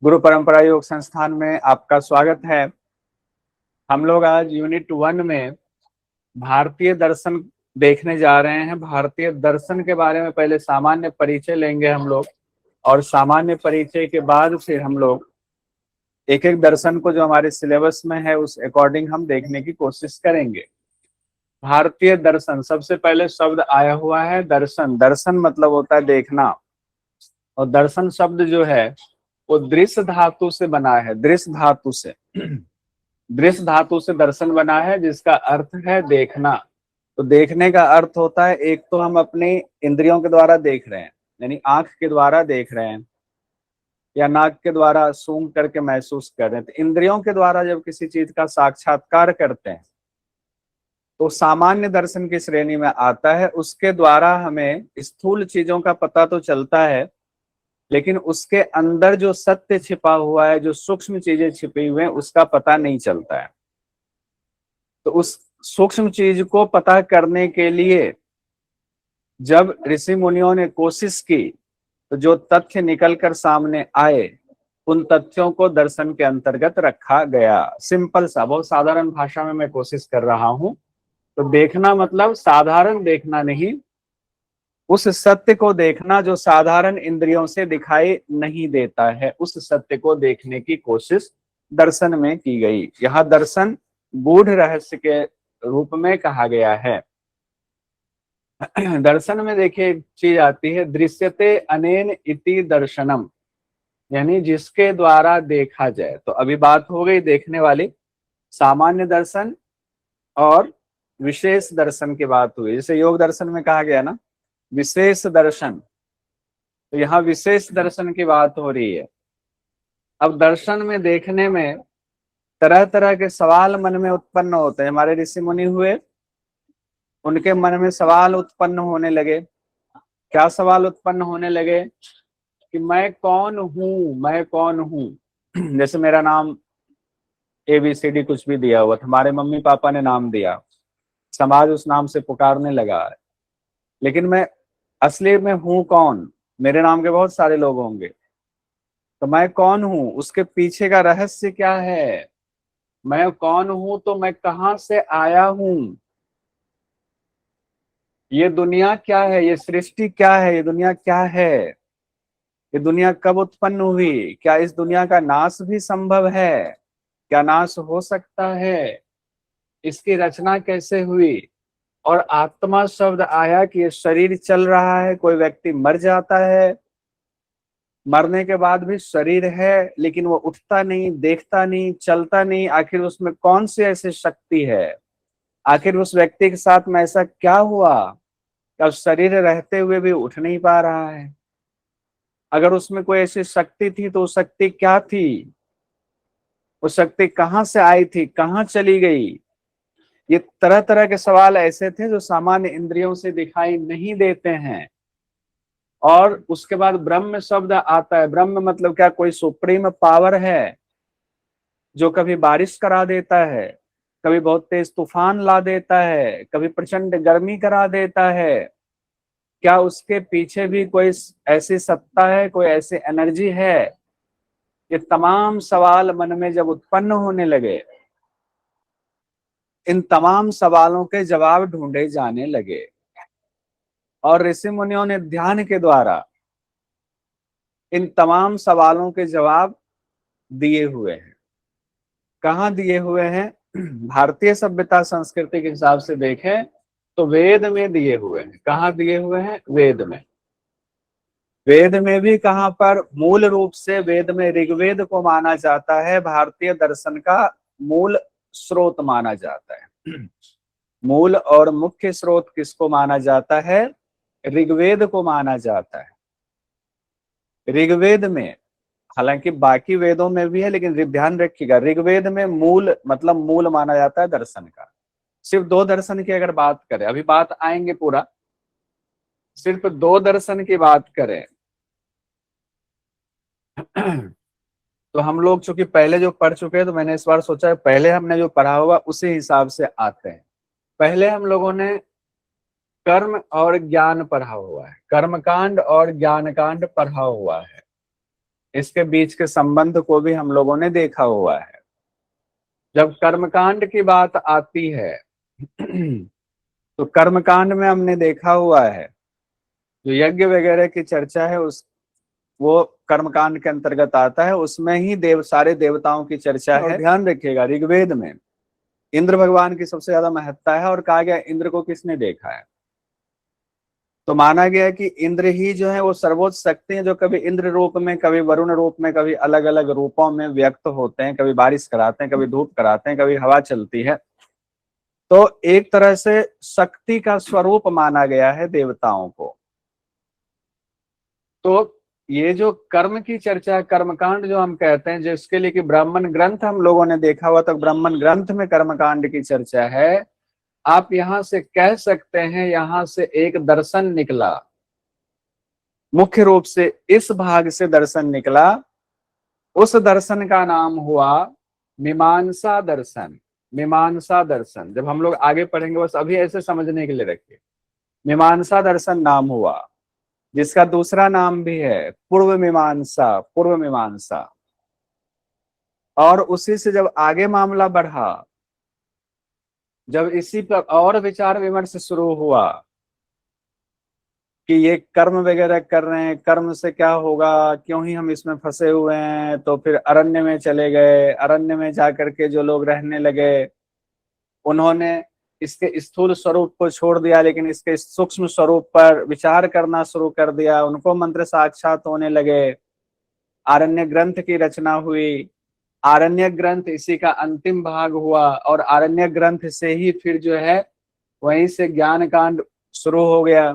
गुरु परंपरा योग संस्थान में आपका स्वागत है। हम लोग आज यूनिट 1 में भारतीय दर्शन देखने जा रहे हैं। भारतीय दर्शन के बारे में पहले सामान्य परिचय लेंगे हम लोग, और सामान्य परिचय के बाद फिर हम लोग एक एक दर्शन को जो हमारे सिलेबस में है उस अकॉर्डिंग हम देखने की कोशिश करेंगे। भारतीय दर्शन, सबसे पहले शब्द आया हुआ है दर्शन। दर्शन मतलब होता है देखना, और दर्शन शब्द जो है वो दृश्य धातु से बना है। दृश्य धातु से दृश्य धातु से दर्शन बना है, जिसका अर्थ है देखना। तो देखने का अर्थ होता है, एक तो हम अपने इंद्रियों के द्वारा देख रहे हैं, यानी आंख के द्वारा देख रहे हैं, या नाक के द्वारा सूंघ करके महसूस कर रहे हैं। तो इंद्रियों के द्वारा जब किसी चीज का साक्षात्कार करते हैं तो सामान्य दर्शन की श्रेणी में आता है। उसके द्वारा हमें स्थूल चीजों का पता तो चलता है, लेकिन उसके अंदर जो सत्य छिपा हुआ है, जो सूक्ष्म चीजें छिपी हुई हैं, उसका पता नहीं चलता है। तो उस सूक्ष्म चीज को पता करने के लिए जब ऋषि मुनियों ने कोशिश की तो जो तथ्य निकल कर सामने आए, उन तथ्यों को दर्शन के अंतर्गत रखा गया। सिंपल सा, बहुत साधारण भाषा में मैं कोशिश कर रहा हूं। तो देखना मतलब साधारण देखना नहीं, उस सत्य को देखना जो साधारण इंद्रियों से दिखाई नहीं देता है, उस सत्य को देखने की कोशिश दर्शन में की गई। यह दर्शन गूढ़ रहस्य के रूप में कहा गया है। दर्शन में देखिए एक चीज आती है, दृश्यते अनेन इति दर्शनम, यानी जिसके द्वारा देखा जाए। तो अभी बात हो गई देखने वाली, सामान्य दर्शन और विशेष दर्शन की बात हुई। जैसे योग दर्शन में कहा गया ना विशेष दर्शन, तो यहाँ विशेष दर्शन की बात हो रही है। अब दर्शन में देखने में तरह तरह के सवाल मन में उत्पन्न होते हैं। हमारे ऋषि मुनि हुए, उनके मन में सवाल उत्पन्न होने लगे। क्या सवाल उत्पन्न होने लगे कि मैं कौन हूं, मैं कौन हूं। जैसे मेरा नाम ABCD कुछ भी दिया हुआ था, हमारे मम्मी पापा ने नाम दिया, समाज उस नाम से पुकारने लगा, लेकिन मैं असली में हूं कौन? मेरे नाम के बहुत सारे लोग होंगे, तो मैं कौन हूं? उसके पीछे का रहस्य क्या है? मैं कौन हूं, तो मैं कहां से आया हूं? ये दुनिया क्या है? ये सृष्टि क्या है? ये दुनिया क्या है? ये दुनिया कब उत्पन्न हुई? क्या इस दुनिया का नाश भी संभव है? क्या नाश हो सकता है? इसकी रचना कैसे हुई? और आत्मा शब्द आया कि ये शरीर चल रहा है। कोई व्यक्ति मर जाता है, मरने के बाद भी शरीर है, लेकिन वो उठता नहीं, देखता नहीं, चलता नहीं। आखिर उसमें कौन सी ऐसी शक्ति है? आखिर उस व्यक्ति के साथ में ऐसा क्या हुआ कि अब शरीर रहते हुए भी उठ नहीं पा रहा है? अगर उसमें कोई ऐसी शक्ति थी तो वो शक्ति क्या थी? वो शक्ति कहाँ से आई थी, कहाँ चली गई? ये तरह तरह के सवाल ऐसे थे जो सामान्य इंद्रियों से दिखाई नहीं देते हैं। और उसके बाद ब्रह्म शब्द आता है। ब्रह्म मतलब क्या? कोई सुप्रीम पावर है जो कभी बारिश करा देता है, कभी बहुत तेज तूफान ला देता है, कभी प्रचंड गर्मी करा देता है। क्या उसके पीछे भी कोई ऐसी सत्ता है, कोई ऐसी एनर्जी है? ये तमाम सवाल मन में जब उत्पन्न होने लगे, इन तमाम सवालों के जवाब ढूंढे जाने लगे, और ऋषि मुनियों ने ध्यान के द्वारा इन तमाम सवालों के जवाब दिए हुए हैं। कहाँ दिए हुए हैं? भारतीय सभ्यता संस्कृति के हिसाब से देखें तो वेद में दिए हुए हैं। कहाँ दिए हुए हैं? वेद में। वेद में भी कहाँ पर? मूल रूप से वेद में ऋग्वेद को माना जाता है भारतीय दर्शन का मूल स्रोत माना जाता है। मूल और मुख्य स्रोत किसको माना जाता है? ऋग्वेद को माना जाता है। ऋग्वेद में, हालांकि बाकी वेदों में भी है, लेकिन ध्यान रखिएगा ऋग्वेद में मूल मतलब मूल माना जाता है दर्शन का। सिर्फ दो दर्शन की अगर बात करें, अभी बात आएंगे पूरा, सिर्फ दो दर्शन की बात करें तो हम लोग चूंकि पहले जो पढ़ चुके हैं, तो मैंने इस बार सोचा पहले हमने जो पढ़ा हुआ उसी हिसाब से आते हैं। पहले हम लोगों ने कर्म और ज्ञान पढ़ा हुआ है, कर्मकांड और ज्ञान कांड पढ़ा हुआ है। इसके बीच के संबंध को भी हम लोगों ने देखा हुआ है। जब कर्मकांड की बात आती है तो कर्मकांड में हमने देखा हुआ है जो यज्ञ वगैरह की चर्चा है उस वो कर्मकांड के अंतर्गत आता है। उसमें ही सारे देवताओं की चर्चा है। और ध्यान रखिएगा, ऋग्वेद में इंद्र भगवान की सबसे ज्यादा महत्ता है। और कहा गया इंद्र को किसने देखा है, तो माना गया है कि इंद्र ही जो है वो सर्वोच्च शक्ति है, जो कभी इंद्र रूप में, कभी वरुण रूप में, कभी अलग अलग रूपों में व्यक्त होते हैं। कभी बारिश कराते हैं, कभी धूप कराते हैं, कभी हवा चलती है। तो एक तरह से शक्ति का स्वरूप माना गया है देवताओं को। तो ये जो कर्म की चर्चा है, कर्मकांड जो हम कहते हैं, जिसके लिए कि ब्राह्मण ग्रंथ हम लोगों ने देखा हुआ, तो ब्राह्मण ग्रंथ में कर्मकांड की चर्चा है। आप यहां से कह सकते हैं यहां से एक दर्शन निकला, मुख्य रूप से इस भाग से दर्शन निकला। उस दर्शन का नाम हुआ मीमांसा दर्शन। मीमांसा दर्शन जब हम लोग आगे पढ़ेंगे, बस अभी ऐसे समझने के लिए रखिए। मीमांसा दर्शन नाम हुआ, जिसका दूसरा नाम भी है पूर्व मीमांसा। पूर्व मीमांसा। और उसी से जब आगे मामला बढ़ा, जब इसी पर और विचार विमर्श शुरू हुआ कि ये कर्म वगैरह कर रहे हैं, कर्म से क्या होगा, क्यों ही हम इसमें फंसे हुए हैं, तो फिर अरण्य में चले गए। अरण्य में जाकर के जो लोग रहने लगे, उन्होंने इसके स्थूल स्वरूप को छोड़ दिया, लेकिन इसके सूक्ष्म स्वरूप पर विचार करना शुरू कर दिया। उनको मंत्र साक्षात होने लगे। आरण्य ग्रंथ की रचना हुई। आरण्य ग्रंथ इसी का अंतिम भाग हुआ। और आरण्य ग्रंथ से ही फिर जो है वहीं से ज्ञान कांड शुरू हो गया।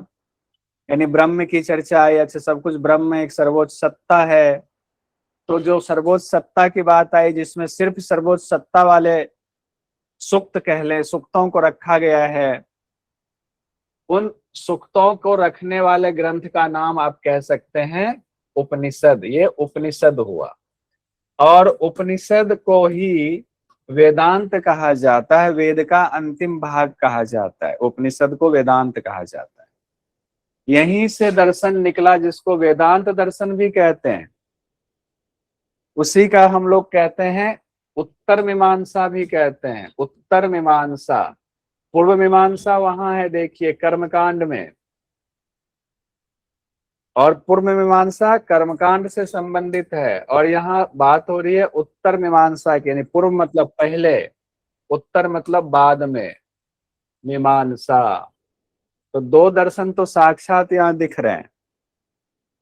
यानी ब्रह्म की चर्चा आई। अच्छा, सब कुछ ब्रह्म एक सर्वोच्च सत्ता है। तो जो सर्वोच्च सत्ता की बात आई, जिसमें सिर्फ सर्वोच्च सत्ता वाले सुक्त कह ले, सुक्तों को रखा गया है, उन सुक्तों को रखने वाले ग्रंथ का नाम आप कह सकते हैं उपनिषद। ये उपनिषद हुआ। और उपनिषद को ही वेदांत कहा जाता है। वेद का अंतिम भाग कहा जाता है। उपनिषद को वेदांत कहा जाता है। यहीं से दर्शन निकला जिसको वेदांत दर्शन भी कहते हैं। उसी का हम लोग कहते हैं उत्तर मीमांसा भी कहते हैं। उत्तर मीमांसा। पूर्व मीमांसा वहां है, देखिए कर्मकांड में, और पूर्व मीमांसा कर्मकांड से संबंधित है। और यहाँ बात हो रही है उत्तर मीमांसा की। यानी पूर्व मतलब पहले, उत्तर मतलब बाद में, मीमांसा। तो दो दर्शन तो साक्षात यहाँ दिख रहे हैं,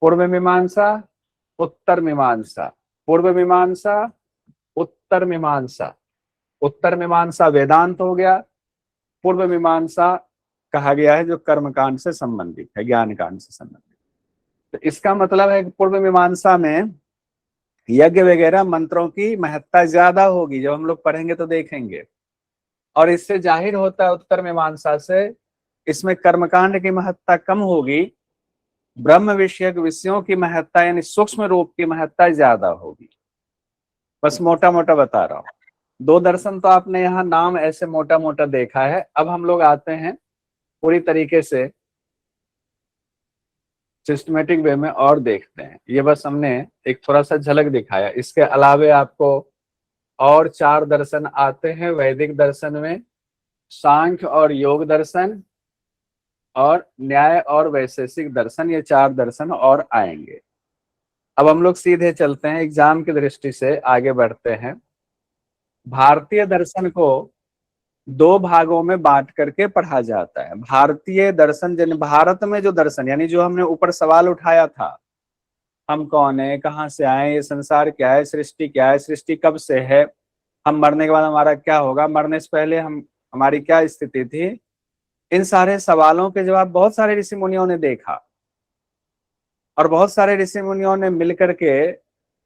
पूर्व मीमांसा, उत्तर मीमांसा। पूर्व मीमांसा, उत्तर मीमांसा। उत्तर मीमांसा वेदांत हो गया। पूर्व मीमांसा कहा गया है जो कर्मकांड से संबंधित है, ज्ञान कांड से संबंधित। तो इसका मतलब है कि पूर्व मीमांसा में यज्ञ वगैरह मंत्रों की महत्ता ज्यादा होगी। जब हम लोग पढ़ेंगे तो देखेंगे। और इससे जाहिर होता है उत्तर मीमांसा से इसमें कर्मकांड की महत्ता कम होगी, ब्रह्म विषयक विषयों की महत्ता यानी सूक्ष्म रूप की महत्ता ज्यादा होगी। बस मोटा मोटा बता रहा हूं। दो दर्शन तो आपने यहाँ नाम ऐसे मोटा मोटा देखा है। अब हम लोग आते हैं पूरी तरीके से सिस्टमेटिक वे में और देखते हैं। ये बस हमने एक थोड़ा सा झलक दिखाया। इसके अलावे आपको और चार दर्शन आते हैं वैदिक दर्शन में। सांख्य और योग दर्शन, और न्याय और वैशेषिक दर्शन। ये चार दर्शन और आएंगे। अब हम लोग सीधे चलते हैं, एग्जाम की दृष्टि से आगे बढ़ते हैं। भारतीय दर्शन को दो भागों में बांट करके पढ़ा जाता है। भारतीय दर्शन, जन भारत में जो दर्शन, यानी जो हमने ऊपर सवाल उठाया था, हम कौन है, कहाँ से आए, ये संसार क्या है, सृष्टि क्या है, सृष्टि कब से है, हम मरने के बाद हमारा क्या होगा, मरने से पहले हम हमारी क्या स्थिति थी, इन सारे सवालों के जवाब बहुत सारे ऋषि मुनियों ने देखा। और बहुत सारे ऋषि मुनियों ने मिलकर के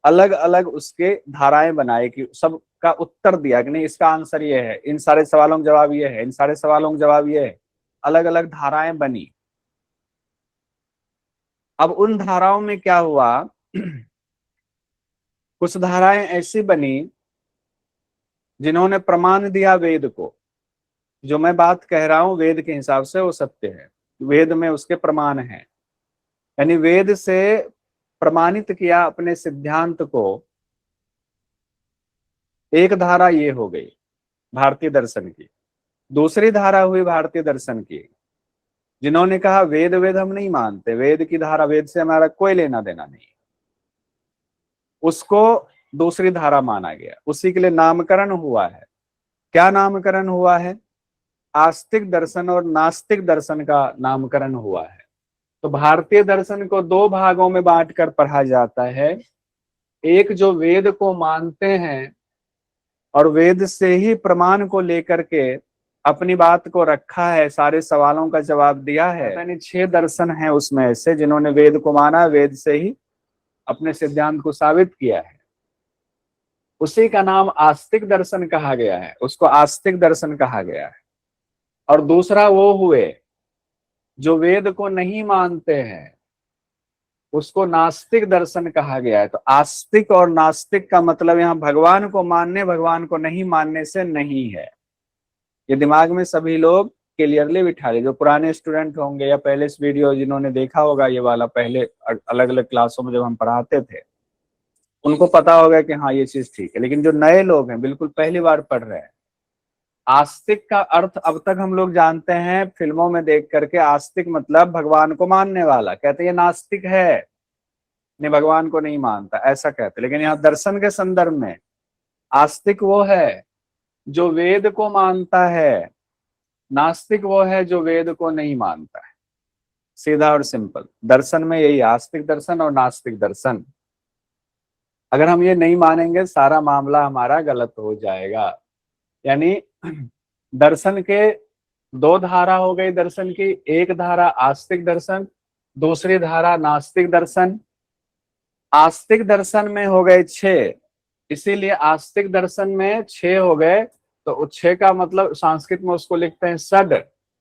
अलग अलग उसके धाराएं बनाई कि सबका उत्तर दिया कि नहीं इसका आंसर ये है, इन सारे सवालों का जवाब ये है, इन सारे सवालों का जवाब ये है। अलग अलग धाराएं बनी। अब उन धाराओं में क्या हुआ कुछ धाराएं ऐसी बनी जिन्होंने प्रमाण दिया वेद को। जो मैं बात कह रहा हूं वेद के हिसाब से वो सत्य है। वेद में उसके प्रमाण हैं। यानी वेद से प्रमाणित किया अपने सिद्धांत को, एक धारा ये हो गई भारतीय दर्शन की। दूसरी धारा हुई भारतीय दर्शन की, जिन्होंने कहा वेद वेद हम नहीं मानते, वेद की धारा, वेद से हमारा कोई लेना देना नहीं, उसको दूसरी धारा माना गया। उसी के लिए नामकरण हुआ है। क्या नामकरण हुआ है? आस्तिक दर्शन और नास्तिक दर्शन का नामकरण हुआ है। तो भारतीय दर्शन को दो भागों में बांटकर पढ़ा जाता है। एक जो वेद को मानते हैं और वेद से ही प्रमाण को लेकर के अपनी बात को रखा है, सारे सवालों का जवाब दिया है। यानी 6 दर्शन हैं उसमें ऐसे जिन्होंने वेद को माना, वेद से ही अपने सिद्धांत को साबित किया है। उसी का नाम आस्तिक दर्शन कहा गया है, उसको आस्तिक दर्शन कहा गया है। और दूसरा वो हुए जो वेद को नहीं मानते हैं, उसको नास्तिक दर्शन कहा गया है। तो आस्तिक और नास्तिक का मतलब यहाँ भगवान को मानने, भगवान को नहीं मानने से नहीं है। ये दिमाग में सभी लोग क्लियरली बिठा ले। जो पुराने स्टूडेंट होंगे या पहले इस वीडियो जिन्होंने देखा होगा ये वाला, पहले अलग अलग क्लासों में जब हम पढ़ाते थे, उनको पता होगा कि हाँ ये चीज ठीक है। लेकिन जो नए लोग हैं, बिल्कुल पहली बार पढ़ रहे हैं, आस्तिक का अर्थ अब तक हम लोग जानते हैं फिल्मों में देख करके। आस्तिक मतलब भगवान को मानने वाला। कहते ये नास्तिक है, ने भगवान को नहीं मानता, ऐसा कहते। लेकिन यहाँ दर्शन के संदर्भ में आस्तिक वो है जो वेद को मानता है, नास्तिक वो है जो वेद को नहीं मानता है। सीधा और सिंपल दर्शन में यही, आस्तिक दर्शन और नास्तिक दर्शन। अगर हम ये नहीं मानेंगे सारा मामला हमारा गलत हो जाएगा। यानी दर्शन के दो धारा हो गई दर्शन की, एक धारा आस्तिक दर्शन, दूसरी धारा नास्तिक दर्शन। आस्तिक दर्शन में हो गए 6, इसीलिए आस्तिक दर्शन में 6 हो गए। तो 6 का मतलब संस्कृत में उसको लिखते हैं षड,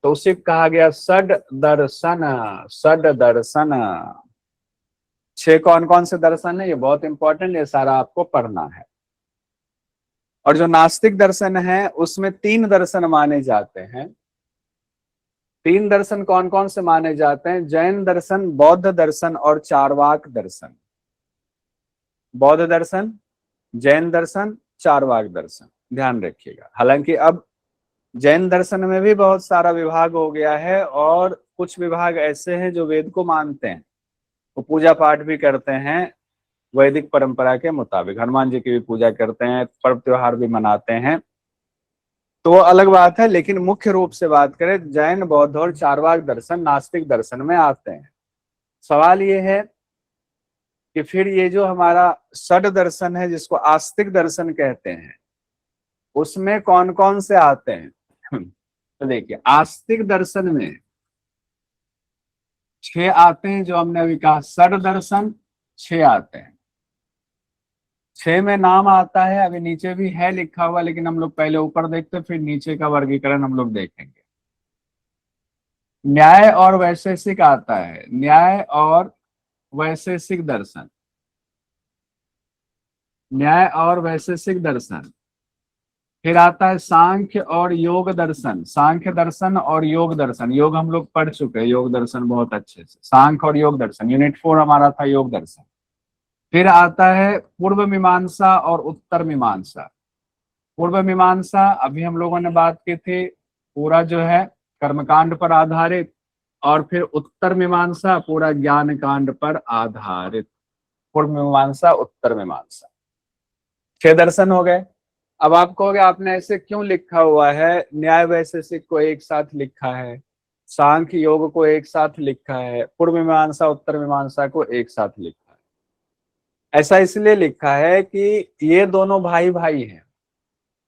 तो उसे कहा गया षड दर्शन। षड दर्शन 6 कौन कौन से दर्शन है, ये बहुत इंपॉर्टेंट, ये सारा आपको पढ़ना है। और जो नास्तिक दर्शन है उसमें 3 दर्शन माने जाते हैं। 3 दर्शन कौन कौन से माने जाते हैं? जैन दर्शन, बौद्ध दर्शन और चार्वाक दर्शन। बौद्ध दर्शन, जैन दर्शन, चार्वाक दर्शन, ध्यान रखिएगा। हालांकि अब जैन दर्शन में भी बहुत सारा विभाग हो गया है और कुछ विभाग ऐसे हैं जो वेद को मानते हैं, वो पूजा पाठ भी करते हैं वैदिक परंपरा के मुताबिक, हनुमान जी की भी पूजा करते हैं, पर्व त्योहार भी मनाते हैं, तो वो अलग बात है। लेकिन मुख्य रूप से बात करें, जैन, बौद्ध और चार्वाक दर्शन नास्तिक दर्शन में आते हैं। सवाल ये है कि फिर ये जो हमारा षड दर्शन है जिसको आस्तिक दर्शन कहते हैं, उसमें कौन कौन से आते हैं? तो देखिए, आस्तिक दर्शन में 6 आते हैं, जो हमने अभी कहा षड दर्शन 6 आते हैं। 6 में नाम आता है, अभी नीचे भी है लिखा हुआ, लेकिन हम लोग पहले ऊपर देखते फिर नीचे का वर्गीकरण हम लोग देखेंगे। न्याय और वैशेषिक आता है, न्याय और वैशेषिक दर्शन, न्याय और वैशेषिक दर्शन। फिर आता है सांख्य और योग दर्शन, सांख्य दर्शन और योग दर्शन। योग हम लोग पढ़ चुके हैं, योग दर्शन बहुत अच्छे से। सांख्य और योग दर्शन, यूनिट 4 हमारा था योग दर्शन। फिर आता है पूर्व मीमांसा और उत्तर मीमांसा। पूर्व मीमांसा अभी हम लोगों ने बात की थी, पूरा जो है कर्मकांड पर आधारित, और फिर उत्तर मीमांसा पूरा ज्ञान कांड पर आधारित। पूर्व मीमांसा, उत्तर मीमांसा, 6 दर्शन हो गए। अब आप कहोगे आपने ऐसे क्यों लिखा हुआ है? न्याय वैशेषिक को एक साथ लिखा है, सांख्य योग को एक साथ लिखा है, पूर्व मीमांसा उत्तर मीमांसा को एक साथ लिखा है। ऐसा इसलिए लिखा है कि ये दोनों भाई भाई हैं।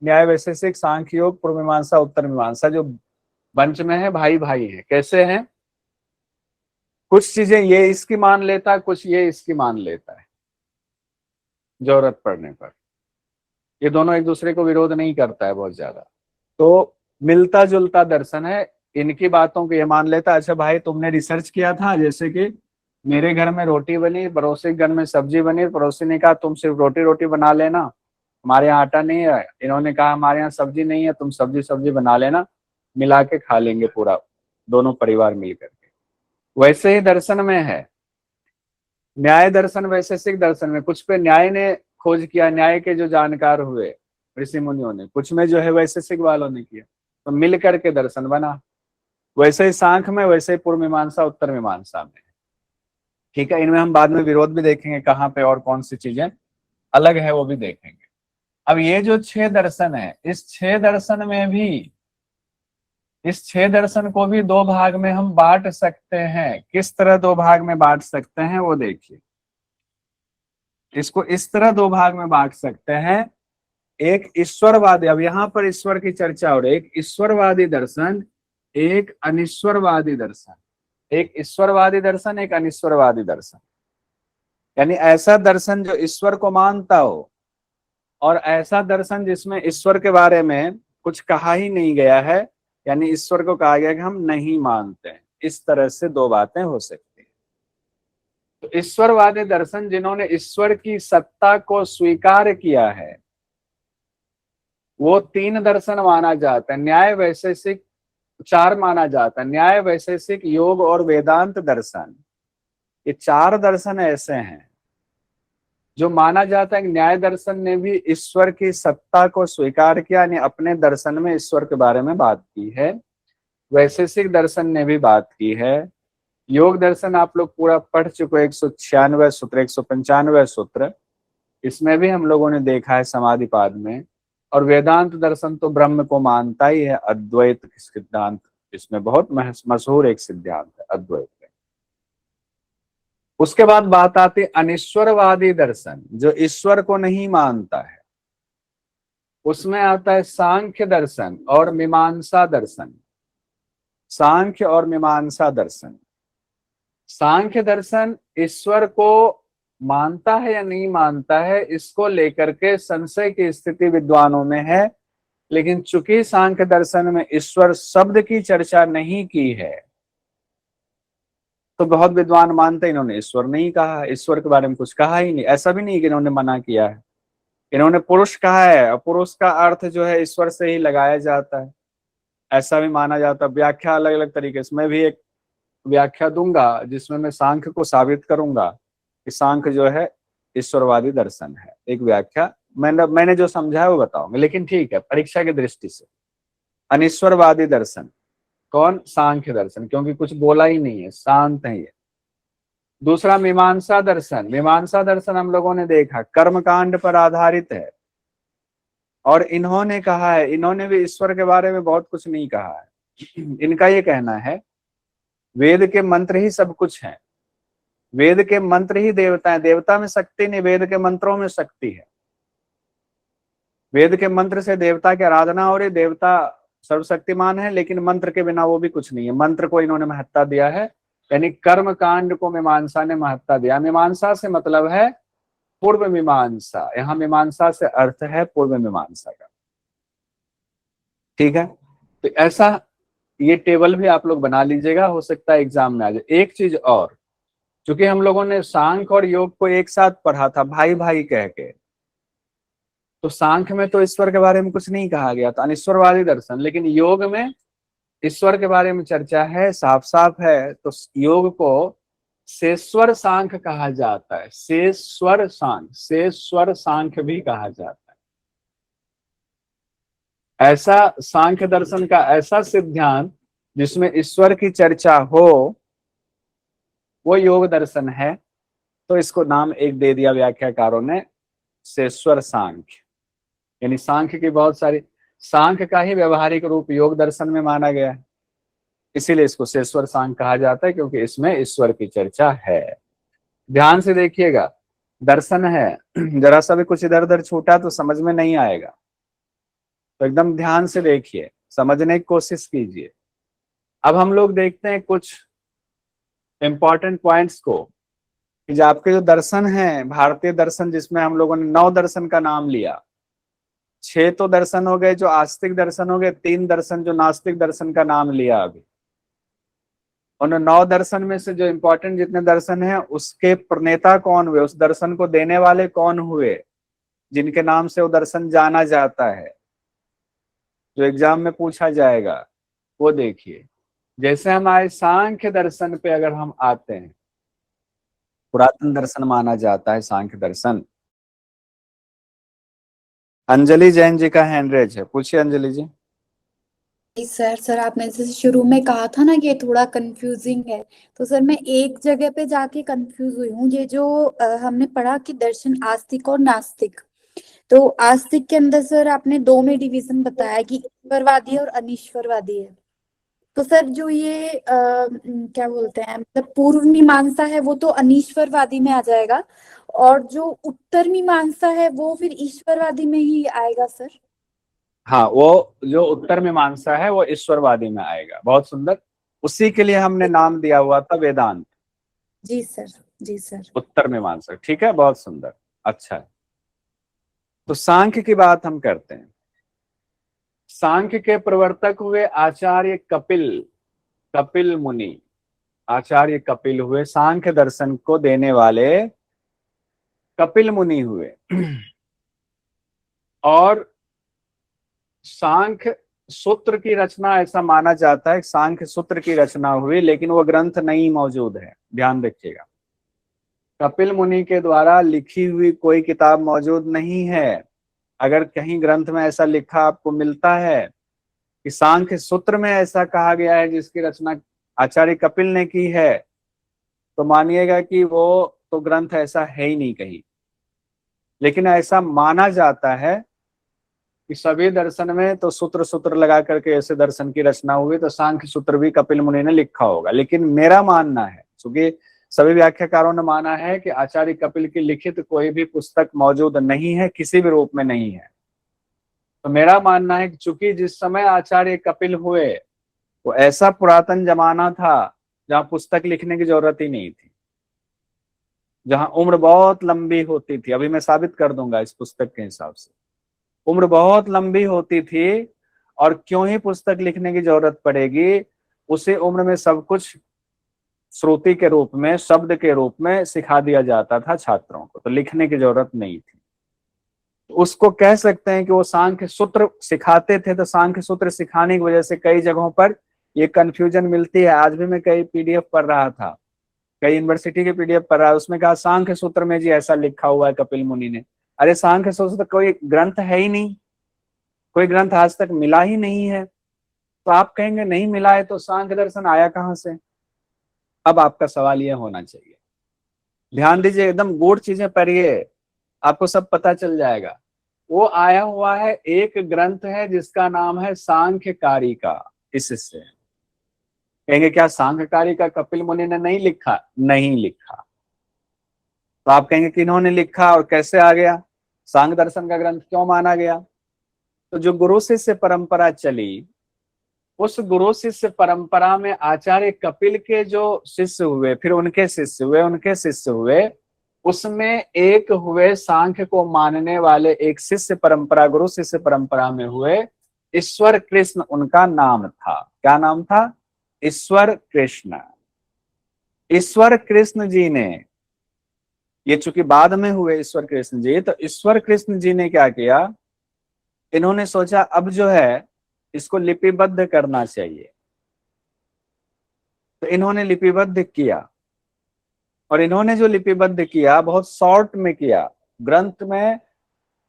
न्याय वैशेषिक, सांख्य योग, पूर्व मीमांसा, उत्तर मीमांसा जो वंश में है, भाई भाई हैं। कैसे हैं? कुछ चीजें ये इसकी मान लेता है, कुछ ये इसकी मान लेता है जरूरत पड़ने पर। ये दोनों एक दूसरे को विरोध नहीं करता है बहुत ज्यादा, तो मिलता जुलता दर्शन है। इनकी बातों को ये मान लेता, अच्छा भाई तुमने रिसर्च किया था, जैसे कि मेरे घर में रोटी बनी, पड़ोसी के घर में सब्जी बनी, पड़ोसी ने कहा तुम सिर्फ रोटी रोटी बना लेना, हमारे यहाँ आटा नहीं है। इन्होंने कहा हमारे यहाँ सब्जी नहीं है, तुम सब्जी सब्जी बना लेना, मिला के खा लेंगे पूरा, दोनों परिवार मिल करके। वैसे ही दर्शन में है, न्याय दर्शन वैशेषिक दर्शन में कुछ पे न्याय ने खोज किया, न्याय के जो जानकार हुए ऋषि मुनियों ने, कुछ में जो है वैशेषिक वालों ने किया, तो मिल करके दर्शन बना। वैसे ही सांख्य में, वैसे ही पूर्व मीमांसा उत्तर मीमांसा में। ठीक है, इनमें हम बाद में विरोध भी देखेंगे कहाँ पे और कौन सी चीजें अलग है वो भी देखेंगे। अब ये जो 6 दर्शन है, इस 6 दर्शन में भी, इस 6 दर्शन को भी 2 भाग में हम बांट सकते हैं। किस तरह 2 भाग में बांट सकते हैं वो देखिए। इसको इस तरह 2 भाग में बांट सकते हैं। एक ईश्वरवादी, अब यहां पर ईश्वर की चर्चा हो रही है, एक ईश्वरवादी दर्शन, एक अनिश्वरवादी दर्शन। एक ईश्वरवादी दर्शन, एक अनिश्वरवादी दर्शन। यानी ऐसा दर्शन जो ईश्वर को मानता हो, और ऐसा दर्शन जिसमें ईश्वर के बारे में कुछ कहा ही नहीं गया है, यानी ईश्वर को कहा गया कि हम नहीं मानते हैं। इस तरह से 2 बातें हो सकती हैं। तो ईश्वरवादी दर्शन, जिन्होंने ईश्वर की सत्ता को स्वीकार किया है, वो 3 दर्शन माना जाता है। न्याय वैशेषिक 4 माना जाता है। न्याय वैशेषिक योग और वेदांत दर्शन, ये 4 दर्शन ऐसे हैं जो माना जाता है कि न्याय दर्शन ने भी ईश्वर की सत्ता को स्वीकार किया, यानी अपने दर्शन में ईश्वर के बारे में बात की है। वैशेषिक दर्शन ने भी बात की है। योग दर्शन आप लोग पूरा पढ़ चुके, 196 सूत्र, 195 सूत्र, इसमें भी हम लोगों ने देखा है समाधिपाद में। और वेदांत दर्शन तो ब्रह्म को मानता ही है, अद्वैत सिद्धांत इसमें बहुत मशहूर एक सिद्धांत है अद्वैत में। उसके बाद बात आती अनिश्वरवादी दर्शन, जो ईश्वर को नहीं मानता है। उसमें आता है सांख्य दर्शन और मीमांसा दर्शन। सांख्य और मीमांसा दर्शन। सांख्य दर्शन ईश्वर को मानता है या नहीं मानता है, इसको लेकर के संशय की स्थिति विद्वानों में है। लेकिन चूंकि सांख्य दर्शन में ईश्वर शब्द की चर्चा नहीं की है, तो बहुत विद्वान मानते हैं इन्होंने ईश्वर नहीं कहा, ईश्वर के बारे में कुछ कहा ही नहीं। ऐसा भी नहीं कि इन्होंने मना किया है, इन्होंने पुरुष कहा है, और पुरुष का अर्थ जो है ईश्वर से ही लगाया जाता है, ऐसा भी माना जाता है। व्याख्या अलग अलग तरीके से, मैं भी एक व्याख्या दूंगा जिसमें मैं सांख्य को साबित करूंगा कि सांख्य जो है ईश्वरवादी दर्शन है। एक व्याख्या मैंने जो समझा है वो बताऊंगा, लेकिन ठीक है, परीक्षा की दृष्टि से अनिश्वरवादी दर्शन कौन? सांख्य दर्शन, क्योंकि कुछ बोला ही नहीं है, शांत है ये। दूसरा मीमांसा दर्शन। मीमांसा दर्शन हम लोगों ने देखा कर्मकांड पर आधारित है, और इन्होंने कहा है, इन्होंने भी ईश्वर के बारे में बहुत कुछ नहीं कहा है। इनका ये कहना है वेद के मंत्र ही सब कुछ है, वेद के मंत्र ही देवता है, देवता में शक्ति नहीं, वेद के मंत्रों में शक्ति है। वेद के मंत्र से देवता की आराधना हो रही, देवता सर्वशक्तिमान है, लेकिन मंत्र के बिना वो भी कुछ नहीं है। मंत्र को इन्होंने महत्ता दिया है, यानी कर्म कांड को मीमांसा ने महत्ता दिया। मीमांसा से मतलब है पूर्व मीमांसा, यहाँ मीमांसा से अर्थ है पूर्व मीमांसा का। ठीक है, तो ऐसा ये टेबल भी आप लोग बना लीजिएगा, हो सकता है एग्जाम में आ जाए। एक चीज और, चूंकि हम लोगों ने सांख्य और योग को एक साथ पढ़ा था भाई भाई कह के, तो सांख्य में तो ईश्वर के बारे में कुछ नहीं कहा गया था, अनिश्वरवादी दर्शन, लेकिन योग में ईश्वर के बारे में चर्चा है, साफ साफ है। तो योग को शेश्वर सांख्य कहा जाता है, शेश्वर सांख्य, शेश्वर सांख्य भी कहा जाता है। ऐसा सांख्य दर्शन का ऐसा सिद्धांत जिसमें ईश्वर की चर्चा हो, वो योग दर्शन है। तो इसको नाम एक दे दिया व्याख्याकारों ने, शेश्वर सांख्य। यानी सांख्य की बहुत सारी, सांख्य का ही व्यवहारिक रूप योग दर्शन में माना गया है, इसीलिए इसको शेश्वर सांख्य कहा जाता है, क्योंकि इसमें ईश्वर की चर्चा है। ध्यान से देखिएगा, दर्शन है, जरा सा भी कुछ इधर उधर छूटा तो समझ में नहीं आएगा, तो एकदम ध्यान से देखिए, समझने की कोशिश कीजिए। अब हम लोग देखते हैं कुछ इंपॉर्टेंट पॉइंट्स को, कि जो आपके जो दर्शन है भारतीय दर्शन, जिसमें हम लोगों ने 9 दर्शन का नाम लिया, 6 तो दर्शन हो गए जो आस्तिक दर्शन हो गए, 3 दर्शन जो नास्तिक दर्शन का नाम लिया अभी। उन 9 दर्शन में से जो इंपॉर्टेंट जितने दर्शन हैं, उसके प्रणेता कौन हुए, उस दर्शन को देने वाले कौन हुए, जिनके नाम से वो दर्शन जाना जाता है, जो एग्जाम में पूछा जाएगा, वो देखिए। जैसे हमारे सांख्य दर्शन पे अगर हम आते हैं, पुरातन दर्शन माना जाता है सांख्य दर्शन। अंजलि जैन जी का हैंड रेज है, पूछिए अंजलि जी। सर सर आपने जैसे शुरू में कहा था ना कि ये थोड़ा कंफ्यूजिंग है, तो सर मैं एक जगह पे जाके कंफ्यूज हुई हूँ। ये जो हमने पढ़ा कि दर्शन आस्तिक और नास्तिक, तो आस्तिक के अंदर सर आपने दो में डिवीजन बताया कि ईश्वरवादी और अनीश्वरवादी है। तो सर जो ये क्या बोलते हैं, मतलब पूर्व मीमांसा है वो तो अनीश्वरवादी में आ जाएगा, और जो उत्तर मीमांसा है वो फिर ईश्वरवादी में ही आएगा सर। हाँ, वो जो उत्तर मीमांसा है वो ईश्वरवादी में आएगा। बहुत सुंदर, उसी के लिए हमने नाम दिया हुआ था वेदांत। जी सर। जी सर। उत्तर मीमांसा, ठीक है, बहुत सुंदर। अच्छा है, तो सांख्य की बात हम करते हैं। सांख्य के प्रवर्तक हुए आचार्य कपिल, कपिल मुनि। आचार्य कपिल हुए, सांख्य दर्शन को देने वाले कपिल मुनि हुए। और सांख्य सूत्र की रचना, ऐसा माना जाता है सांख्य सूत्र की रचना हुई, लेकिन वो ग्रंथ नहीं मौजूद है, ध्यान रखिएगा। कपिल मुनि के द्वारा लिखी हुई कोई किताब मौजूद नहीं है। अगर कहीं ग्रंथ में ऐसा लिखा आपको मिलता है कि सांख्य सूत्र में ऐसा कहा गया है जिसकी रचना आचार्य कपिल ने की है, तो मानिएगा कि वो तो ग्रंथ ऐसा है ही नहीं कहीं। लेकिन ऐसा माना जाता है कि सभी दर्शन में तो सूत्र सूत्र लगा करके ऐसे दर्शन की रचना हुई, तो सांख्य सूत्र भी कपिल मुनि ने लिखा होगा। लेकिन मेरा मानना है, क्योंकि सभी व्याख्याकारों ने माना है कि आचार्य कपिल की लिखित कोई भी पुस्तक मौजूद नहीं है, किसी भी रूप में नहीं है। तो मेरा मानना है कि चूंकि जिस समय आचार्य कपिल हुए वो ऐसा पुरातन जमाना था जहां पुस्तक लिखने की जरूरत ही नहीं थी, जहां उम्र बहुत लंबी होती थी। अभी मैं साबित कर दूंगा इस पुस्तक के हिसाब से। उम्र बहुत लंबी होती थी, और क्यों ही पुस्तक लिखने की जरूरत पड़ेगी, उसी उम्र में सब कुछ श्रुति के रूप में, शब्द के रूप में सिखा दिया जाता था छात्रों को, तो लिखने की जरूरत नहीं थी। तो उसको कह सकते हैं कि वो सांख्य सूत्र सिखाते थे। तो सांख्य सूत्र सिखाने की वजह से कई जगहों पर ये कंफ्यूजन मिलती है। आज भी मैं कई पीडीएफ पढ़ रहा था, कई यूनिवर्सिटी के पीडीएफ पढ़ रहा है, उसमें कहा सांख्य सूत्र में जी ऐसा लिखा हुआ है कपिल मुनि ने। अरे सांख्य सूत्र कोई ग्रंथ है ही नहीं, कोई ग्रंथ आज तक मिला ही नहीं है। तो आप कहेंगे नहीं मिला है तो सांख्य दर्शन आया कहां से? अब आपका सवाल यह होना चाहिए, ध्यान दीजिए, एकदम गूढ़ चीजें पढ़िए, आपको सब पता चल जाएगा। वो आया हुआ है, एक ग्रंथ है जिसका नाम है सांख्य कारिका। इससे कहेंगे क्या सांख्य कारिका कपिल मुनि ने नहीं लिखा? नहीं लिखा। तो आप कहेंगे कि इन्होंने लिखा और कैसे आ गया, सांख्य दर्शन का ग्रंथ क्यों माना गया? तो जो गुरु शिष्य परंपरा चली, उस गुरु शिष्य परंपरा में आचार्य कपिल के जो शिष्य हुए, फिर उनके शिष्य हुए, उनके शिष्य हुए, उसमें एक हुए सांख्य को मानने वाले, एक शिष्य परंपरा, गुरु शिष्य परंपरा में हुए ईश्वर कृष्ण, उनका नाम था। क्या नाम था? ईश्वर कृष्ण। ईश्वर कृष्ण जी ने, ये चूंकि बाद में हुए ईश्वर कृष्ण जी, तो ईश्वर कृष्ण जी ने क्या किया, इन्होंने सोचा अब जो है इसको लिपिबद्ध करना चाहिए। तो इन्होंने लिपिबद्ध किया, और इन्होंने जो लिपिबद्ध किया बहुत शॉर्ट में किया। ग्रंथ में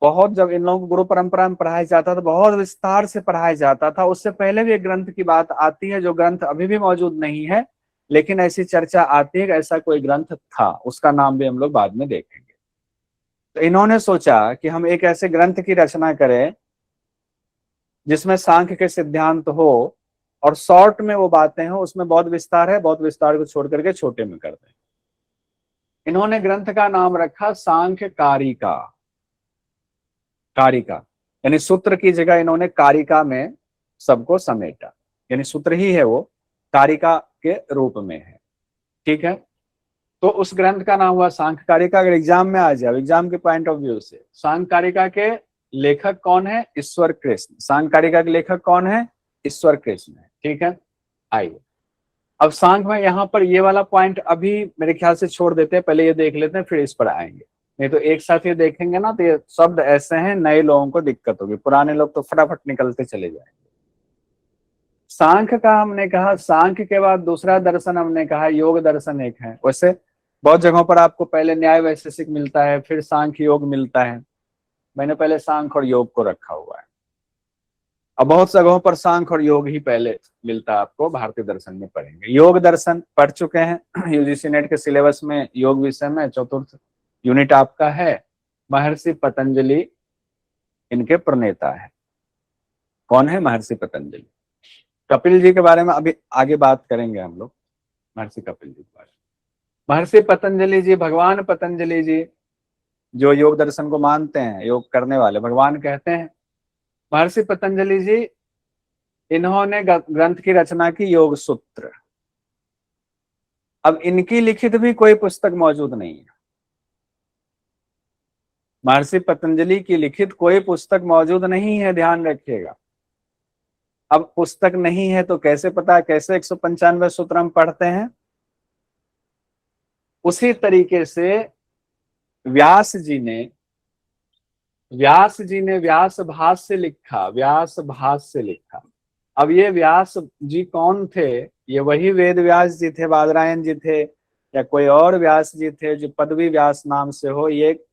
बहुत, जब इन लोगों को गुरु परंपरा में पढ़ाया जाता था बहुत विस्तार से पढ़ाया जाता था। उससे पहले भी एक ग्रंथ की बात आती है, जो ग्रंथ अभी भी मौजूद नहीं है, लेकिन ऐसी चर्चा आती है कि ऐसा कोई ग्रंथ था, उसका नाम भी हम लोग बाद में देखेंगे। तो इन्होंने सोचा कि हम एक ऐसे ग्रंथ की रचना करें जिसमें सांख्य के सिद्धांत हो और शॉर्ट में वो बातें हो, उसमें बहुत विस्तार है, बहुत विस्तार को छोड़ करके छोटे में कर दें। इन्होंने ग्रंथ का नाम रखा सांख्य कारिका। कारिका यानी सूत्र की जगह इन्होंने कारिका में सबको समेटा, यानी सूत्र ही है वो, कारिका के रूप में है। ठीक है, तो उस ग्रंथ का नाम हुआ सांख्य कारिका। अगर एग्जाम में आ जाए, एग्जाम के पॉइंट ऑफ व्यू से, सांख्य कारिका के लेखक कौन है? ईश्वर कृष्ण। सांख्य कारिका के लेखक कौन है? ईश्वर कृष्ण है। ठीक है, आइए अब सांख्य में यहाँ पर ये वाला पॉइंट अभी मेरे ख्याल से छोड़ देते हैं, पहले ये देख लेते हैं, फिर इस पर आएंगे। नहीं तो एक साथ ये देखेंगे ना तो ये शब्द ऐसे हैं, नए लोगों को दिक्कत होगी, पुराने लोग तो फटाफट निकलते चले जाएंगे। सांख्य का हमने कहा, सांख्य के बाद दूसरा दर्शन हमने कहा योग दर्शन एक है। वैसे बहुत जगहों पर आपको पहले न्याय वैशेषिक मिलता है, फिर सांख्य योग मिलता है। मैंने पहले सांख्य और योग को रखा हुआ है। अब बहुत जगहों पर सांख्य और योग ही पहले मिलता है आपको, भारतीय दर्शन में पढ़ेंगे। योग दर्शन पढ़ चुके हैं यूजीसी नेट के सिलेबस में, योग विषय में चतुर्थ यूनिट आपका है। महर्षि पतंजलि इनके प्रणेता है। कौन है? महर्षि पतंजलि। कपिल जी के बारे में अभी आगे बात करेंगे हम लोग, महर्षि कपिल जी के बारे में। महर्षि पतंजलि जी, भगवान पतंजलि जी, जो योग दर्शन को मानते हैं, योग करने वाले भगवान कहते हैं। महर्षि पतंजलि जी, इन्होंने ग्रंथ की रचना की, योग सूत्र। अब इनकी लिखित भी कोई पुस्तक मौजूद नहीं है। महर्षि पतंजलि की लिखित कोई पुस्तक मौजूद नहीं है, ध्यान रखिएगा। अब पुस्तक नहीं है तो कैसे पता, कैसे 195 सूत्र हम पढ़ते हैं? उसी तरीके से व्यास जी ने व्यास भाष्य लिखा, व्यास भाष्य लिखा। अब ये व्यास जी कौन थे? ये वही वेद व्यास जी थे, बादरायण जी थे, या कोई और व्यास जी थे जो पदवी व्यास नाम से हो? ये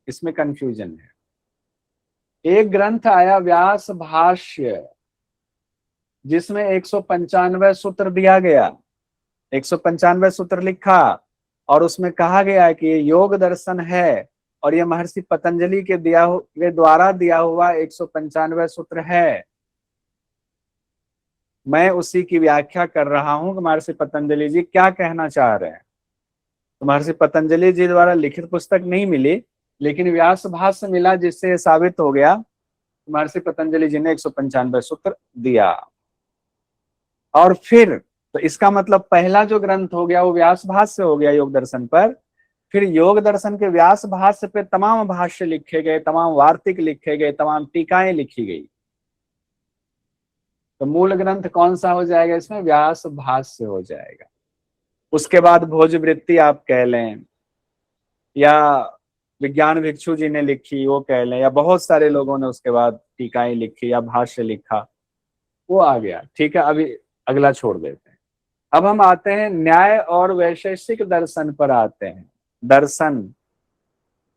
इसमें कंफ्यूजन है। एक ग्रंथ आया व्यास भाष्य, जिसमें 195 सूत्र दिया गया, 195 सूत्र लिखा, और उसमें कहा गया कि ये योग दर्शन है और ये महर्षि पतंजलि के द्वारा दिया हुआ 195 सूत्र है। मैं उसी की व्याख्या कर रहा हूं कि महर्षि पतंजलि जी क्या कहना चाह रहे हैं। तो महर्षि पतंजलि जी द्वारा लिखित पुस्तक नहीं मिली, लेकिन व्यास भाष्य मिला, जिससे साबित हो गया महर्षि पतंजलि जी ने 195 सूत्र दिया। और फिर तो इसका मतलब पहला जो ग्रंथ हो गया वो व्यास भाष्य हो गया योग दर्शन पर। फिर योग दर्शन के व्यास भाष्य पे तमाम भाष्य लिखे गए, तमाम वार्तिक लिखे गए, तमाम टीकाएं लिखी गई। तो मूल ग्रंथ कौन सा हो जाएगा इसमें? व्यास भाष्य हो जाएगा। उसके बाद भोजवृत्ति आप कह लें, या विज्ञान भिक्षु जी ने लिखी वो कह लें, या बहुत सारे लोगों ने उसके बाद टीकाएं लिखी या भाष्य लिखा, वो आ गया। ठीक है, अभी अगला छोड़ देते हैं। अब हम आते हैं न्याय और वैशेषिक दर्शन पर आते हैं। दर्शन,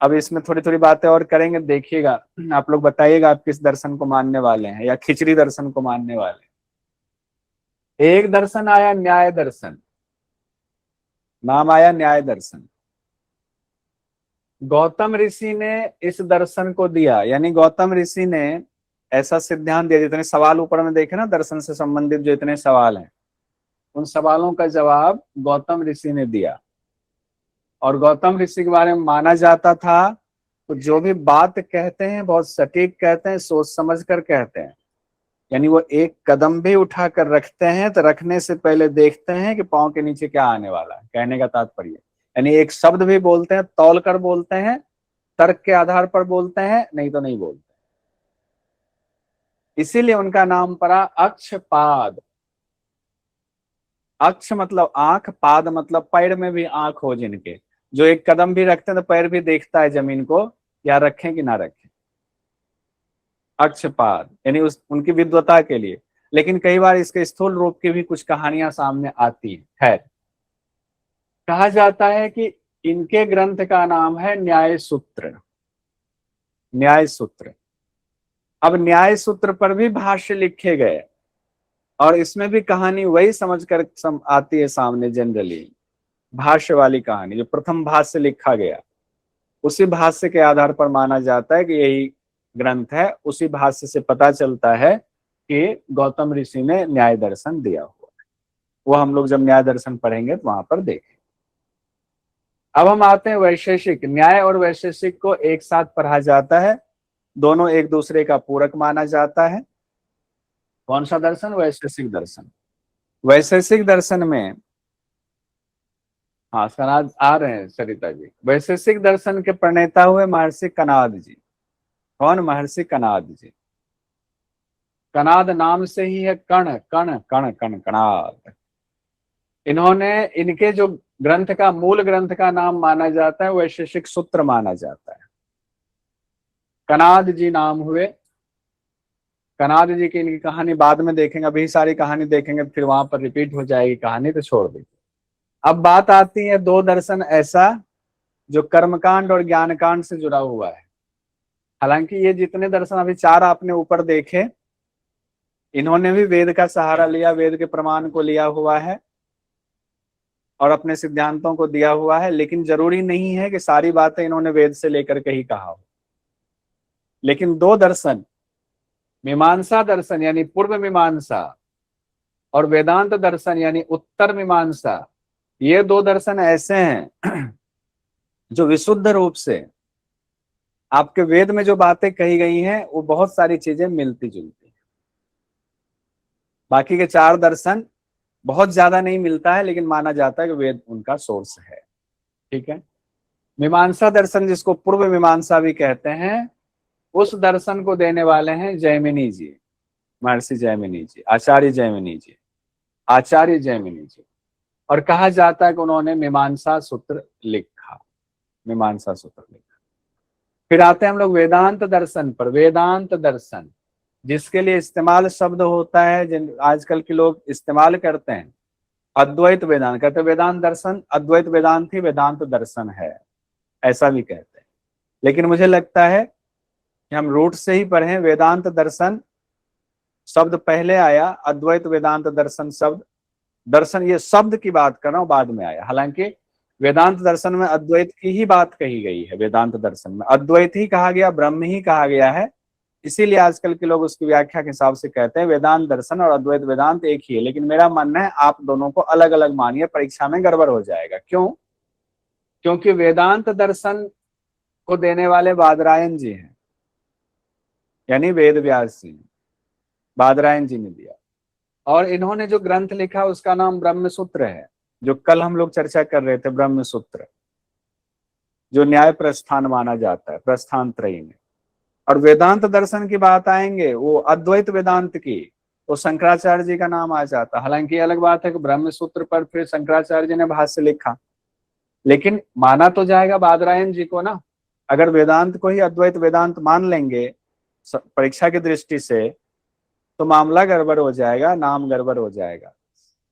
अब इसमें थोड़ी थोड़ी बातें और करेंगे, देखिएगा। आप लोग बताइएगा आप किस दर्शन को मानने वाले हैं, या खिचड़ी दर्शन को मानने वाले हैं। एक दर्शन आया न्याय दर्शन, नाम आया न्याय दर्शन। गौतम ऋषि ने इस दर्शन को दिया, यानी गौतम ऋषि ने ऐसा सिद्धांत दिया। जितने सवाल ऊपर में देखे ना, दर्शन से संबंधित जो इतने सवाल हैं, उन सवालों का जवाब गौतम ऋषि ने दिया। और गौतम ऋषि के बारे में माना जाता था, तो जो भी बात कहते हैं बहुत सटीक कहते हैं, सोच समझ कर कहते हैं। यानी वो एक कदम भी उठा कर रखते हैं तो रखने से पहले देखते हैं कि पांव के नीचे क्या आने वाला है, कहने का तात्पर्य। यानी एक शब्द भी बोलते हैं तौल कर बोलते हैं, तर्क के आधार पर बोलते हैं, नहीं तो नहीं बोलते। इसीलिए उनका नाम पड़ा अक्षपाद। अक्ष मतलब आंख, पाद मतलब पैर में भी आंख हो जिनके, जो एक कदम भी रखते हैं तो पैर भी देखता है जमीन को, या रखें कि ना रखें। अक्षपाद यानी उनकी विद्वता के लिए। लेकिन कई बार इसके स्थूल रूप की भी कुछ कहानियां सामने आती हैं। खैर, कहा जाता है कि इनके ग्रंथ का नाम है न्याय सूत्र। न्याय सूत्र। अब न्याय सूत्र पर भी भाष्य लिखे गए, और इसमें भी कहानी वही समझकर आती है सामने। जनरली भाष्य वाली कहानी, जो प्रथम भाष्य लिखा गया, उसी भाष्य के आधार पर माना जाता है कि यही ग्रंथ है। उसी भाष्य से पता चलता है कि गौतम ऋषि ने न्याय दर्शन दिया हुआ है। वो हम लोग जब न्याय दर्शन पढ़ेंगे तो वहां पर देखें। अब हम आते हैं वैशेषिक। न्याय और वैशेषिक को एक साथ पढ़ा जाता है, दोनों एक दूसरे का पूरक माना जाता है। कौन सा दर्शन? वैशेषिक दर्शन। वैशेषिक दर्शन में, हाँ सनाद आ रहे हैं सरिता जी। वैशेषिक दर्शन के प्रणेता हुए महर्षि कनाद जी। कौन? महर्षि कनाद जी। कनाद नाम से ही है कण, कण कण कण कणाद। इन्होंने, इनके जो ग्रंथ का मूल ग्रंथ का नाम माना जाता है वैशेषिक सूत्र माना जाता है। कनाद जी नाम हुए। कनाद जी की इनकी कहानी बाद में देखेंगे, अभी सारी कहानी देखेंगे फिर वहां पर रिपीट हो जाएगी कहानी, तो छोड़ दीजिए। अब बात आती है दो दर्शन ऐसा जो कर्मकांड और ज्ञानकांड से जुड़ा हुआ है। हालांकि ये जितने दर्शन अभी चार आपने ऊपर देखे, इन्होंने भी वेद का सहारा लिया, वेद के प्रमाण को लिया हुआ है और अपने सिद्धांतों को दिया हुआ है, लेकिन जरूरी नहीं है कि सारी बातें इन्होंने वेद से लेकर के ही कहा हो। लेकिन दो दर्शन, मीमांसा दर्शन यानी पूर्व मीमांसा और वेदांत दर्शन यानी उत्तर मीमांसा, ये दो दर्शन ऐसे हैं जो विशुद्ध रूप से आपके वेद में जो बातें कही गई हैं वो बहुत सारी चीजें मिलती जुलती हैं। बाकी के चार दर्शन बहुत ज्यादा नहीं मिलता है, लेकिन माना जाता है कि वेद उनका सोर्स है। ठीक है। मीमांसा दर्शन, जिसको पूर्व मीमांसा भी कहते हैं, उस दर्शन को देने वाले हैं जैमिनी जी, महर्षि जैमिनी जी, आचार्य जैमिनी जी, आचार्य जैमिनी जी। और कहा जाता है कि उन्होंने मीमांसा सूत्र लिखा, मीमांसा सूत्र लिखा। फिर आते हैं हम लोग वेदांत दर्शन पर। वेदांत दर्शन जिसके लिए इस्तेमाल शब्द होता है, जिन आजकल के लोग इस्तेमाल करते हैं, अद्वैत वेदांत कहते हैं। वेदांत दर्शन अद्वैत वेदांत ही वेदांत दर्शन है, ऐसा भी कहते हैं। लेकिन मुझे लगता है कि हम रूट से ही पढ़ें। वेदांत दर्शन शब्द पहले आया, अद्वैत वेदांत दर्शन शब्द, दर्शन ये शब्द की बात कर रहा हूं, बाद में आया। हालांकि वेदांत दर्शन में अद्वैत की ही बात कही गई है, वेदांत दर्शन में अद्वैत ही कहा गया, ब्रह्म ही कहा गया है। इसीलिए आजकल के लोग उसकी व्याख्या के हिसाब से कहते हैं वेदांत दर्शन और अद्वैत वेदांत एक ही है। लेकिन मेरा मानना है आप दोनों को अलग अलग मानिए, परीक्षा में गड़बड़ हो जाएगा। क्यों? क्योंकि वेदांत दर्शन को देने वाले बादरायण जी हैं, यानी वेद व्यास जी, बादरायण जी ने दिया। और इन्होंने जो ग्रंथ लिखा उसका नाम ब्रह्म सूत्र है, जो कल हम लोग चर्चा कर रहे थे, ब्रह्म सूत्र, जो न्याय प्रस्थान माना जाता है प्रस्थान त्रयी में। और वेदांत दर्शन की बात आएंगे, वो अद्वैत वेदांत की, तो शंकराचार्य जी का नाम आ जाता। हालांकि अलग बात है कि ब्रह्म सूत्र पर फिर शंकराचार्य जी ने भाष्य लिखा, लेकिन माना तो जाएगा बादरायण जी को ना। अगर वेदांत को ही अद्वैत वेदांत मान लेंगे परीक्षा की दृष्टि से, तो मामला गड़बड़ हो जाएगा, नाम गड़बड़ हो जाएगा।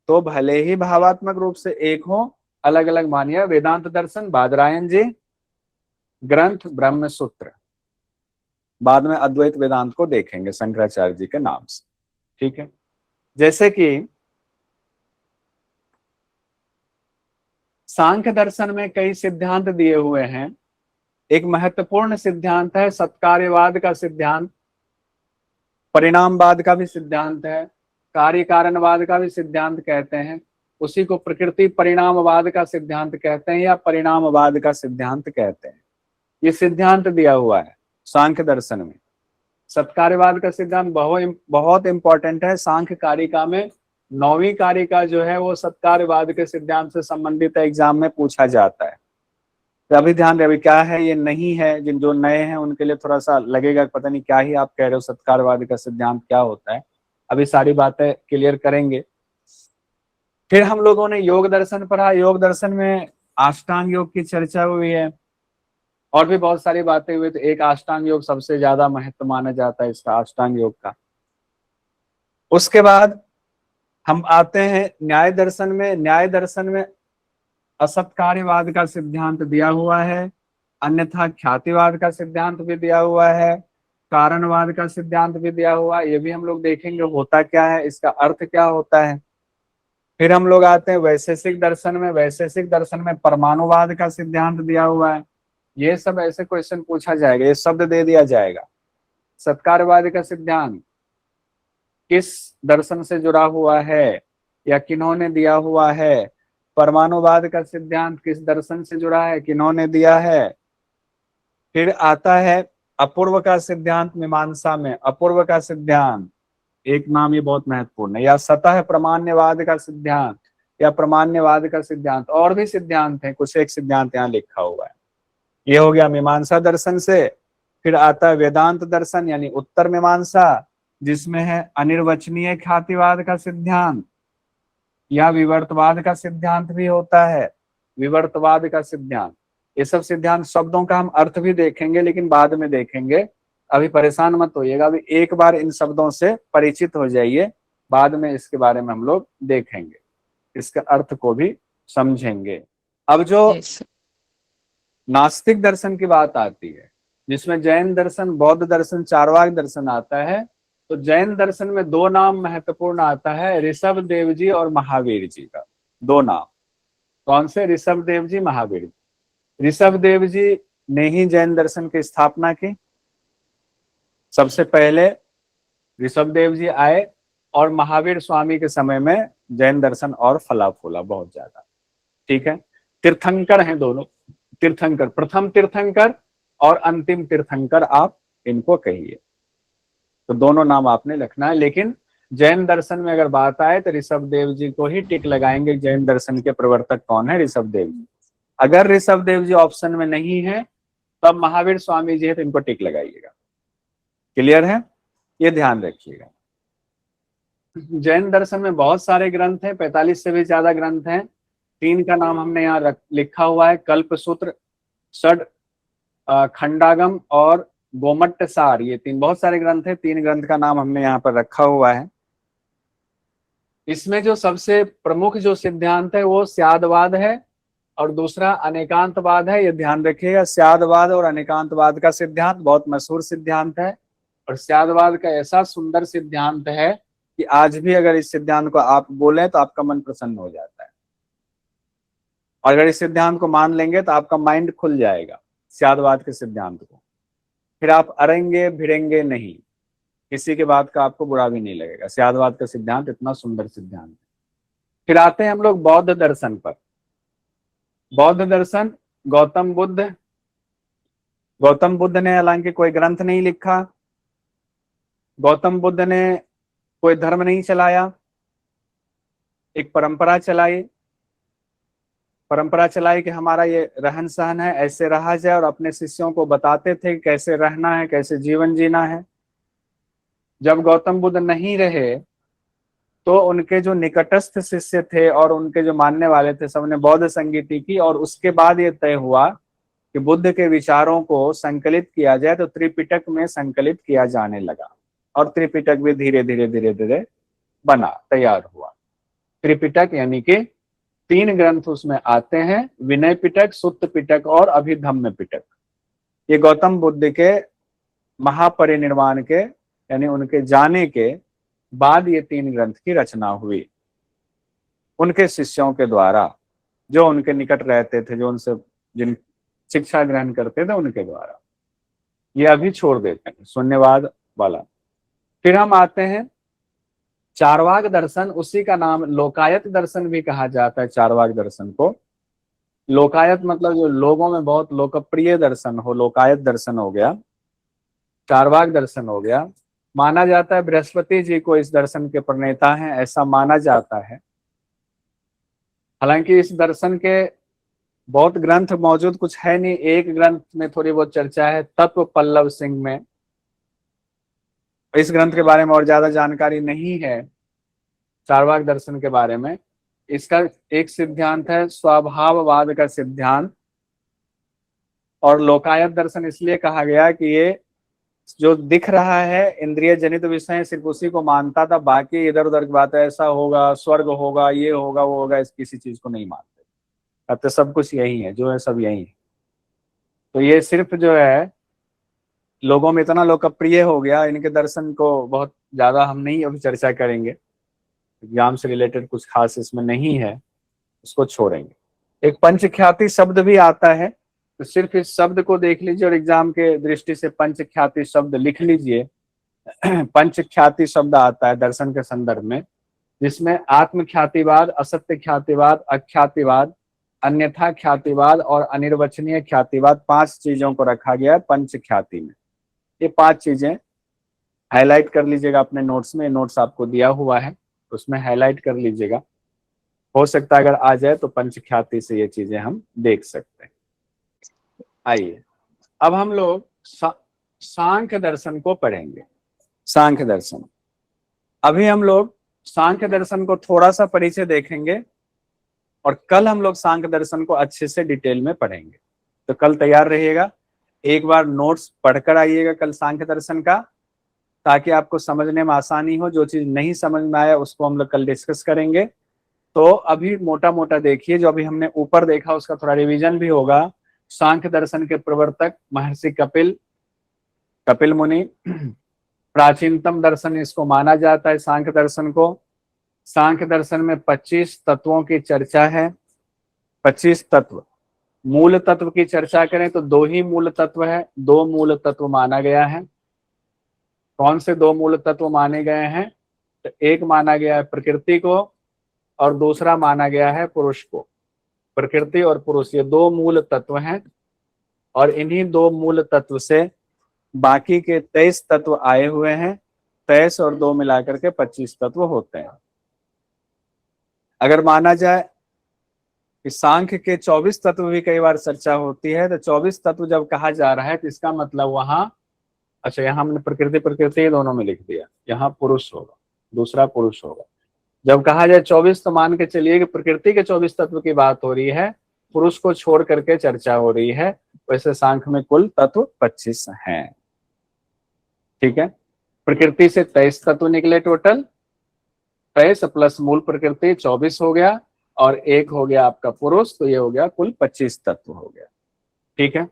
तो भले ही भावात्मक रूप से एक हो, अलग अलग मानिए। वेदांत दर्शन बादरायण जी, ग्रंथ ब्रह्म सूत्र, बाद में अद्वैत वेदांत को देखेंगे शंकराचार्य जी के नाम से। ठीक है। जैसे कि सांख्य दर्शन में कई सिद्धांत दिए हुए हैं। एक महत्वपूर्ण सिद्धांत है सत्कार्यवाद का सिद्धांत, परिणामवाद का भी सिद्धांत है, कार्य कारणवाद का भी सिद्धांत कहते हैं। उसी को प्रकृति परिणामवाद का सिद्धांत कहते हैं या परिणामवाद का सिद्धांत कहते हैं। ये सिद्धांत दिया हुआ है सांख्य दर्शन में। सत्कार्यवाद का सिद्धांत बहुत इंपॉर्टेंट है। सांख्य कारिका में 9वीं कारिका जो है वो सत्कार्यवाद के सिद्धांत से संबंधित एग्जाम में पूछा जाता है। तो अभी ध्यान रहे, अभी क्या है ये नहीं है, जिन जो नए हैं उनके लिए थोड़ा सा लगेगा पता नहीं क्या ही आप कह रहे हो, सत्कारवाद का सिद्धांत क्या होता है। अभी सारी बातें क्लियर करेंगे। फिर हम लोगों ने योग दर्शन पढ़ा। योग दर्शन में अष्टांग योग की चर्चा हुई है और भी बहुत सारी बातें हुई। तो एक अष्टांग योग सबसे ज्यादा महत्व माना जाता है इसका, अष्टांग योग का। उसके बाद हम आते हैं न्याय दर्शन में। न्याय दर्शन में असत्कार्यवाद का सिद्धांत दिया हुआ है, अन्यथा ख्यातिवाद का सिद्धांत भी दिया हुआ है, कारणवाद का सिद्धांत भी दिया हुआ है। ये भी हम लोग देखेंगे होता क्या है, इसका अर्थ क्या होता है। फिर हम लोग आते हैं वैशेषिक दर्शन में। वैशेषिक दर्शन में परमाणुवाद का सिद्धांत दिया हुआ है। ये सब ऐसे क्वेश्चन पूछा जाएगा, ये शब्द दे दिया जाएगा। सत्कारवाद का सिद्धांत किस दर्शन से जुड़ा हुआ है या किन्होंने दिया हुआ है। परमाणुवाद का सिद्धांत किस दर्शन से जुड़ा है, किन्होंने दिया है। फिर आता है अपूर्व का सिद्धांत मीमांसा में। अपूर्व का सिद्धांत एक नाम ये बहुत महत्वपूर्ण है, या सतह प्रमाण्यवाद का सिद्धांत या प्रमाण्यवाद का सिद्धांत। और भी सिद्धांत हैं, कुछ एक सिद्धांत यहाँ लिखा हुआ है। ये हो गया मीमांसा दर्शन से। फिर आता है वेदांत दर्शन यानी उत्तर मीमांसा, जिसमें है अनिर्वचनीय ख्यातिवाद का सिद्धांत या विवर्तवाद का सिद्धांत भी होता है। विवर्तवाद का सिद्धांत, ये सब सिद्धांत शब्दों का हम अर्थ भी देखेंगे लेकिन बाद में देखेंगे, अभी परेशान मत होइएगा। अभी एक बार इन शब्दों से परिचित हो जाइए, बाद में इसके बारे में हम लोग देखेंगे, इसके अर्थ को भी समझेंगे। अब जो yes, नास्तिक दर्शन की बात आती है, जिसमें जैन दर्शन, बौद्ध दर्शन, चारवाक दर्शन आता है, तो जैन दर्शन में दो नाम महत्वपूर्ण आता है, ऋषभ देव जी और महावीर जी का। दो नाम कौन से? ऋषभ देव जी, महावीर जी। ऋषभ देव जी ने ही जैन दर्शन की स्थापना की। सबसे पहले ऋषभ देव जी आए और महावीर स्वामी के समय में जैन दर्शन और फला फूला बहुत ज्यादा। ठीक है, तीर्थंकर हैं दोनों, तीर्थंकर, प्रथम तीर्थंकर और अंतिम तीर्थंकर आप इनको कहिए। तो दोनों नाम आपने लिखना है, लेकिन जैन दर्शन में अगर बात आए तो ऋषभ देव जी को ही टिक लगाएंगे। जैन दर्शन के प्रवर्तक कौन है? ऋषभ देव जी। अगर ऋषभ देव जी ऑप्शन में नहीं है तब महावीर स्वामी जी है, तो इनको टिक लगाइएगा। क्लियर है? ये ध्यान रखिएगा। जैन दर्शन में बहुत सारे ग्रंथ हैं, 45 से भी ज्यादा ग्रंथ हैं। 3 का नाम हमने यहाँ लिखा हुआ है, कल्पसूत्र, षड खंडागम और गोमट्ट सार। ये 3 बहुत सारे ग्रंथ हैं, 3 ग्रंथ का नाम हमने यहाँ पर रखा हुआ है। इसमें जो सबसे प्रमुख जो सिद्धांत है वो स्यादवाद है और दूसरा अनेकांतवाद है। ये ध्यान रखिएगा, स्यादवाद और अनेकांतवाद का सिद्धांत बहुत मशहूर सिद्धांत है, और स्यादवाद का ऐसा सुंदर सिद्धांत है कि आज भी अगर इस सिद्धांत को आप बोलें तो आपका मन प्रसन्न हो जाता है, और अगर इस सिद्धांत को मान लेंगे तो आपका माइंड खुल जाएगा स्यादवाद के सिद्धांत को। फिर आप अड़ेंगे भिड़ेंगे नहीं, किसी के बात का आपको बुरा भी नहीं लगेगा। स्यादवाद का सिद्धांत इतना सुंदर सिद्धांत है। फिर आते हैं हम लोग बौद्ध दर्शन पर। बौद्ध दर्शन, गौतम बुद्ध ने हालांकि कोई ग्रंथ नहीं लिखा, गौतम बुद्ध ने कोई धर्म नहीं चलाया, एक परंपरा चलाई कि हमारा ये रहन सहन है, ऐसे रहा जाए, और अपने शिष्यों को बताते थे कैसे रहना है, कैसे जीवन जीना है। जब गौतम बुद्ध नहीं रहे तो उनके जो निकटस्थ शिष्य थे और उनके जो मानने वाले थे, सबने बौद्ध संगीति की, और उसके बाद ये तय हुआ कि बुद्ध के विचारों को संकलित किया जाए, तो त्रिपिटक में संकलित किया जाने लगा, और त्रिपिटक भी धीरे धीरे बना, तैयार हुआ। त्रिपिटक यानी कि 3 ग्रंथ उसमें आते हैं, विनय पिटक, सुत्त पिटक और अभिधम्म पिटक। ये गौतम बुद्ध के महापरिनिर्वाण के यानी उनके जाने के बाद ये 3 ग्रंथ की रचना हुई, उनके शिष्यों के द्वारा, जो उनके निकट रहते थे, जो उनसे जिन शिक्षा ग्रहण करते थे उनके द्वारा। ये अभी छोड़ देते हैं शून्यवाद वाला। फिर हम आते हैं चारवाक दर्शन, उसी का नाम लोकायत दर्शन भी कहा जाता है। चारवाक दर्शन को लोकायत मतलब जो लोगों में बहुत लोकप्रिय दर्शन हो, लोकायत दर्शन हो गया, चारवाक दर्शन हो गया। माना जाता है बृहस्पति जी को इस दर्शन के प्रणेता हैं, ऐसा माना जाता है। हालांकि इस दर्शन के बहुत ग्रंथ मौजूद कुछ है नहीं, एक ग्रंथ में थोड़ी बहुत चर्चा है, तत्व पल्लव सिंह में। इस ग्रंथ के बारे में और ज्यादा जानकारी नहीं है चारवाक दर्शन के बारे में। इसका एक सिद्धांत है स्वभाववाद का सिद्धांत, और लोकायत दर्शन इसलिए कहा गया कि ये जो दिख रहा है इंद्रिय जनित विषय सिर्फ उसी को मानता था, बाकी इधर उधर की बात, ऐसा होगा, स्वर्ग होगा, ये होगा, वो होगा, इस किसी चीज को नहीं मानते। अब तो सब कुछ यही है, जो है सब यही है। तो ये सिर्फ जो है लोगों में इतना लोकप्रिय हो गया, इनके दर्शन को बहुत ज्यादा हम नहीं अभी चर्चा करेंगे, एग्जाम से रिलेटेड कुछ खास इसमें नहीं है, उसको छोड़ेंगे। एक पंचख्याति शब्द भी आता है, तो सिर्फ इस शब्द को देख लीजिए और एग्जाम के दृष्टि से पंचख्याति शब्द लिख लीजिए। पंचख्याति शब्द आता है दर्शन के संदर्भ में, जिसमें आत्मख्यातिवाद, असत्य ख्यातिवाद, अख्यातिवाद, अन्यथा ख्यातिवाद और अनिर्वचनीय ख्यातिवाद, 5 चीजों को रखा गया है पंचख्याति में। ये 5 चीजें हाईलाइट कर लीजिएगा अपने नोट्स में, नोट्स आपको दिया हुआ है, उसमें हाईलाइट कर लीजिएगा। हो सकता है अगर आ जाए तो पंचख्याति से ये चीजें हम देख सकते हैं। आइए अब हम लोग सांख्य दर्शन को पढ़ेंगे। सांख्य दर्शन, अभी हम लोग सांख्य दर्शन को थोड़ा सा परिचय देखेंगे, और कल हम लोग सांख्य दर्शन को अच्छे से डिटेल में पढ़ेंगे। तो कल तैयार रहिएगा, एक बार नोट्स पढ़कर आइएगा कल सांख्य दर्शन का, ताकि आपको समझने में आसानी हो। जो चीज नहीं समझ में आया उसको हम लोग कल डिस्कस करेंगे, तो अभी मोटा मोटा देखिए, जो अभी हमने ऊपर देखा उसका थोड़ा रिवीजन भी होगा। सांख्य दर्शन के प्रवर्तक महर्षि कपिल, कपिल मुनि। प्राचीनतम दर्शन इसको माना जाता है, सांख्य दर्शन को। सांख्य दर्शन में 25 तत्वों की चर्चा है। 25 तत्व। मूल तत्व की चर्चा करें तो दो ही मूल तत्व है, दो मूल तत्व माना गया है। कौन से दो मूल तत्व माने गए हैं? तो एक माना गया है प्रकृति को, और दूसरा माना गया है पुरुष को। प्रकृति और पुरुष, ये दो मूल तत्व हैं, और इन्हीं दो मूल तत्व से बाकी के 23 तत्व आए हुए हैं। 23 और 2 मिलाकर के 25 तत्व होते हैं। अगर माना जाए कि सांख्य के 24 तत्व भी कई बार चर्चा होती है, तो 24 तत्व जब कहा जा रहा है तो इसका मतलब वहां, अच्छा यहाँ हमने प्रकृति प्रकृति दोनों में लिख दिया, यहाँ पुरुष होगा, दूसरा पुरुष होगा। जब कहा जाए 24 तो मान के चलिए कि प्रकृति के 24 तत्व की बात हो रही है, पुरुष को छोड़ करके चर्चा हो रही है। वैसे सांख्य में कुल तत्व 25 हैं। ठीक है, प्रकृति से 23 तत्व निकले टोटल। 23 प्लस मूल प्रकृति 24 हो गया, और एक हो गया आपका पुरुष, तो ये हो गया कुल 25 तत्व हो गया। ठीक है,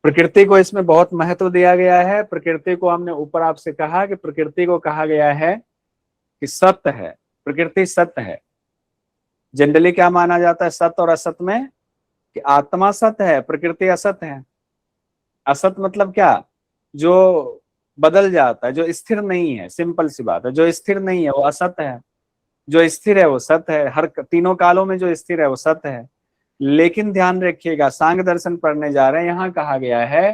प्रकृति को इसमें बहुत महत्व दिया गया है। प्रकृति को हमने ऊपर आपसे कहा कि प्रकृति को कहा गया है कि सत्य है, प्रकृति सत्य है। जनरली क्या माना जाता है सत्य और असत में? कि आत्मा सत्य है, प्रकृति असत है। असत मतलब क्या? जो बदल जाता है, जो स्थिर नहीं है। सिंपल सी बात है, जो स्थिर नहीं है वो असत है, जो स्थिर है वो सत्य है। हर तीनों कालों में जो स्थिर है वो सत्य है। लेकिन ध्यान रखिएगा, सांख्य दर्शन पढ़ने जा रहे हैं, यहां कहा गया है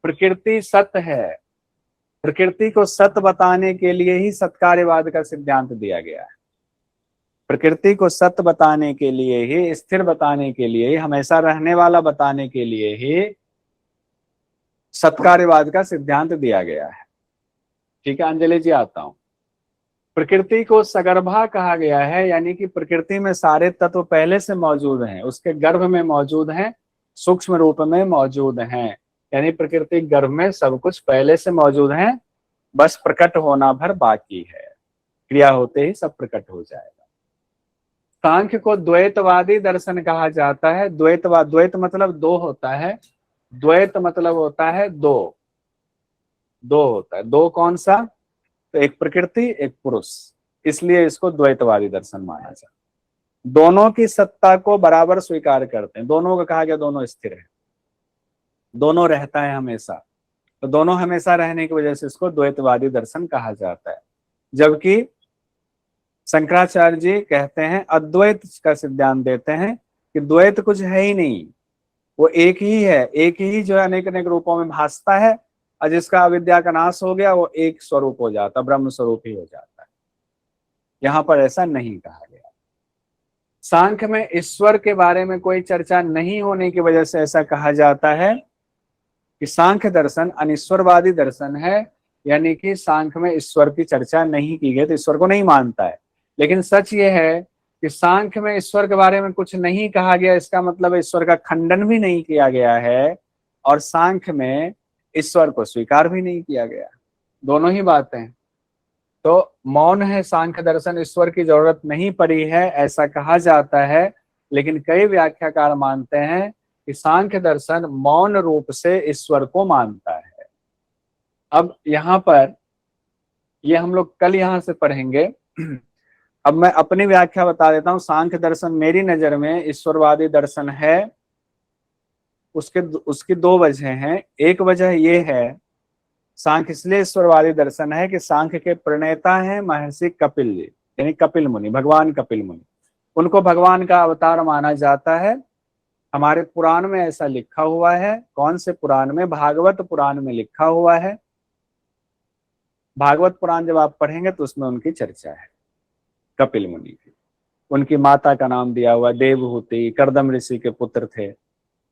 प्रकृति सत्य है। प्रकृति को सत्य बताने के लिए ही सत्कार्यवाद का सिद्धांत दिया गया है। प्रकृति को सत्य बताने के लिए ही, स्थिर बताने के लिए ही, हमेशा रहने वाला बताने के लिए ही सत्कार्यवाद का सिद्धांत दिया गया है। ठीक है, अंजलि जी आता हूं। प्रकृति को सगर्भा कहा गया है, यानी कि प्रकृति में सारे तत्व पहले से मौजूद हैं, उसके गर्भ में मौजूद हैं, सूक्ष्म रूप में मौजूद हैं। यानी प्रकृति गर्भ में सब कुछ पहले से मौजूद है, बस प्रकट होना भर बाकी है। क्रिया होते ही सब प्रकट हो जाएगा। सांख्य को द्वैतवादी दर्शन कहा जाता है। द्वैतवाद, द्वैत मतलब दो होता है, द्वैत मतलब होता है दो। दो होता है, दो कौन सा? तो एक प्रकृति एक पुरुष, इसलिए इसको द्वैतवादी दर्शन माना जाता है। दोनों की सत्ता को बराबर स्वीकार करते हैं। दोनों का कहा गया दोनों स्थिर है, दोनों रहता है हमेशा, तो दोनों हमेशा रहने की वजह से इसको द्वैतवादी दर्शन कहा जाता है। जबकि शंकराचार्य जी कहते हैं, अद्वैत का सिद्धांत देते हैं कि द्वैत कुछ है ही नहीं, वो एक ही है। एक ही जो है अनेक अनेक रूपों में भासता है, और जिसका अविद्या का नाश हो गया वो एक स्वरूप हो जाता, ब्रह्म स्वरूप ही हो जाता है। यहां पर ऐसा नहीं कहा गया। सांख्य में ईश्वर के बारे में कोई चर्चा नहीं होने की वजह से ऐसा कहा जाता है कि सांख्य दर्शन अनिश्वरवादी दर्शन है। यानी कि सांख्य में ईश्वर की चर्चा नहीं की गई, तो ईश्वर को नहीं मानता है। लेकिन सच ये है कि सांख्य में ईश्वर के बारे में कुछ नहीं कहा गया, इसका मतलब ईश्वर का खंडन भी नहीं किया गया है, और सांख्य में ईश्वर को स्वीकार भी नहीं किया गया। दोनों ही बातें। तो मौन है सांख्य दर्शन, ईश्वर की जरूरत नहीं पड़ी है ऐसा कहा जाता है। लेकिन कई व्याख्याकार मानते हैं कि सांख्य दर्शन मौन रूप से ईश्वर को मानता है। अब यहाँ पर ये हम लोग कल यहाँ से पढ़ेंगे। अब मैं अपनी व्याख्या बता देता हूँ। सांख्य दर्शन मेरी नजर में ईश्वरवादी दर्शन है। उसकी दो वजह हैं। एक वजह ये है, सांख्य इसलिए ईश्वरवादी दर्शन है कि सांख्य के प्रणेता हैं महर्षि कपिल जी, यानी कपिल मुनि, भगवान कपिल मुनि। उनको भगवान का अवतार माना जाता है। हमारे पुराण में ऐसा लिखा हुआ है। कौन से पुराण में? भागवत पुराण में लिखा हुआ है। भागवत पुराण जब आप पढ़ेंगे तो उसमें उनकी चर्चा है, कपिल मुनि की। उनकी माता का नाम दिया हुआ देवहूति, कर्दम ऋषि के पुत्र थे,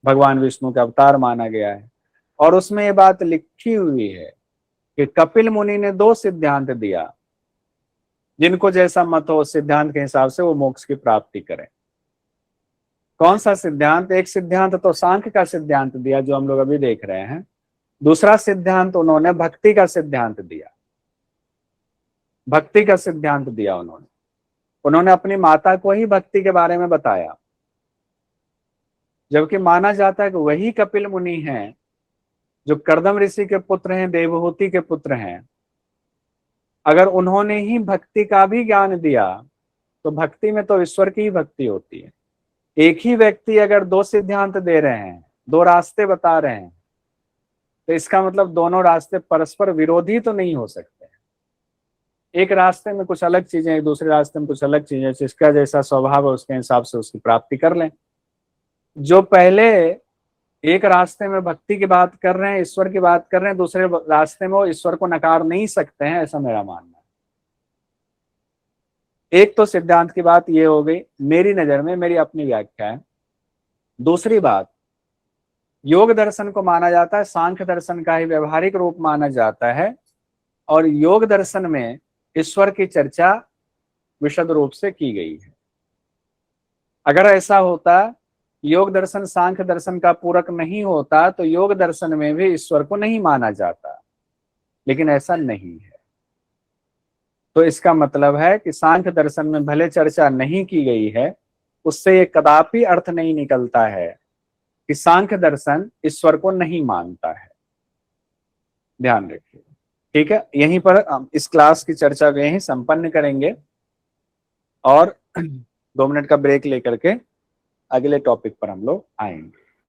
भगवान विष्णु का अवतार माना गया है। और उसमें ये बात लिखी हुई है कि कपिल मुनि ने दो सिद्धांत दिया, जिनको जैसा मत हो सिद्धांत के हिसाब से वो मोक्ष की प्राप्ति करें। कौन सा सिद्धांत? एक सिद्धांत तो सांख्य का सिद्धांत दिया जो हम लोग अभी देख रहे हैं। दूसरा सिद्धांत उन्होंने भक्ति का सिद्धांत दिया। भक्ति का सिद्धांत दिया उन्होंने। उन्होंने अपनी माता को ही भक्ति के बारे में बताया, जबकि माना जाता है कि वही कपिल मुनि हैं जो कर्दम ऋषि के पुत्र हैं, देवहूति के पुत्र हैं। अगर उन्होंने ही भक्ति का भी ज्ञान दिया तो भक्ति में तो ईश्वर की ही भक्ति होती है। एक ही व्यक्ति अगर दो सिद्धांत दे रहे हैं, दो रास्ते बता रहे हैं, तो इसका मतलब दोनों रास्ते परस्पर विरोधी तो नहीं हो सकते। एक रास्ते में कुछ अलग चीजें, एक दूसरे रास्ते में कुछ अलग चीजें, जिसका जैसा स्वभाव है उसके हिसाब से उसकी प्राप्ति कर लें। जो पहले एक रास्ते में भक्ति की बात कर रहे हैं, ईश्वर की बात कर रहे हैं, दूसरे रास्ते में वो ईश्वर को नकार नहीं सकते हैं, ऐसा मेरा मानना है। एक तो सिद्धांत की बात ये हो गई मेरी नजर में, मेरी अपनी व्याख्या है। दूसरी बात, योग दर्शन को माना जाता है सांख्य दर्शन का ही व्यवहारिक रूप माना जाता है, और योग दर्शन में ईश्वर की चर्चा विशद रूप से की गई है। अगर ऐसा होता, योग दर्शन सांख्य दर्शन का पूरक नहीं होता, तो योग दर्शन में भी ईश्वर को नहीं माना जाता, लेकिन ऐसा नहीं है। तो इसका मतलब है कि सांख्य दर्शन में भले चर्चा नहीं की गई है, उससे ये कदापि अर्थ नहीं निकलता है कि सांख्य दर्शन ईश्वर को नहीं मानता है। ध्यान रखिए, ठीक है। यहीं पर हम इस क्लास की चर्चा को यहीं संपन्न करेंगे और 2 मिनट का ब्रेक लेकर के अगले टॉपिक पर हम लोग आएंगे।